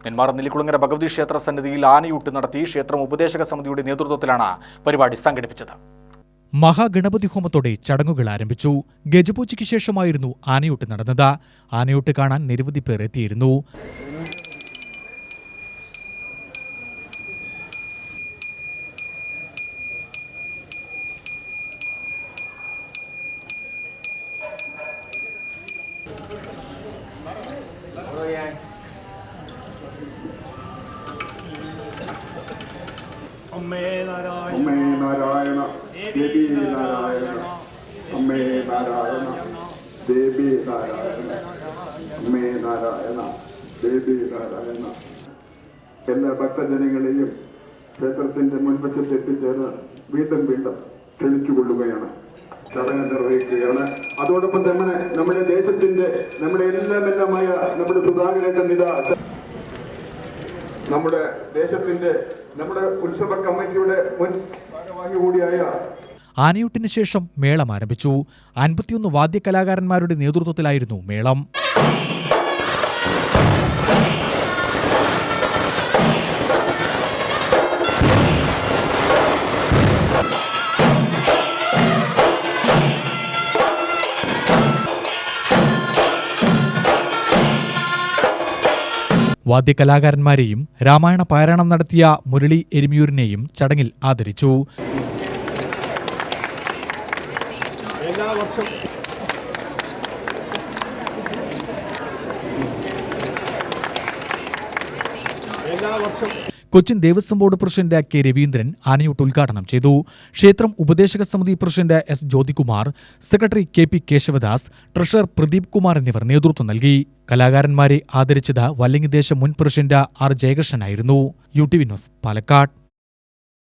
നെന്മാറ നെല്ലിക്കുളങ്ങര ഭഗവതി ക്ഷേത്ര സന്നിധിയിൽ ആനയൂട്ട് നടത്തി ക്ഷേത്രം ഉപദേശക സമിതിയുടെ നേതൃത്വത്തിലാണ് പരിപാടി സംഘടിപ്പിച്ചത്. മഹാഗണപതി ഹോമത്തോടെ ചടങ്ങുകൾ ആരംഭിച്ചു. ഗജപൂജയ്ക്ക് ശേഷമായിരുന്നു ആനയൂട്ട് നടന്നത്. ആനയൂട്ട് കാണാൻ നിരവധി പേർ എത്തിയിരുന്നു. അമ്മേ നാരായണ ദേവി നാരായണ അമ്മേ നാരായണ ദേവി നാരായണ അമ്മേ നാരായണ ദേവി നാരായണ. എല്ലാ ഭക്തജനങ്ങളെയും ക്ഷേത്രത്തിന്റെ മുൻവശത്ത് എത്തിച്ചേർന്ന് വീണ്ടും ക്ഷണിച്ചുകൊള്ളുകയാണ്, ചടങ്ങ് നിർവഹിക്കുകയാണ്. അതോടൊപ്പം തന്നെ നമ്മുടെ ദേശത്തിന്റെ നമ്മുടെ എല്ലാമായ നമ്മുടെ സുധാകരേട്ടനിത നമ്മുടെ ദേശത്തിന്റെ നമ്മുടെ ഉത്സവ കമ്മിറ്റിയുടെ മുൻ ഭാരവാഹി കൂടിയായ ആനയൂട്ടിന് ശേഷം മേളം ആരംഭിച്ചു. 51 വാദ്യകലാകാരന്മാരുടെ നേതൃത്വത്തിലായിരുന്നു മേളം. വാദ്യകലാകാരന്മാരെയും രാമായണ പാരായണം നടത്തിയ മുരളി എരുമിയൂരിനെയും ചടങ്ങിൽ ആദരിച്ചു. Cochin Devaswom board president K Raveendran ആനയൂട്ട് ഉദ്ഘാടനം ചെയ്തു. ക്ഷേത്രം ഉപദേശക സമിതി president S Jyothikumar, secretary K P Keshavadas, treasurer Pradeep Kumar എന്നിവർ നേതൃത്വം നൽകി. കലാകാരന്മാരെ ആദരിച്ചത് വല്ലങ്ങി ദേശം മുൻ പ്രസിഡന്റ് ആർ ജയകൃഷ്ണനായിരുന്നു. UTV news, Palakkad.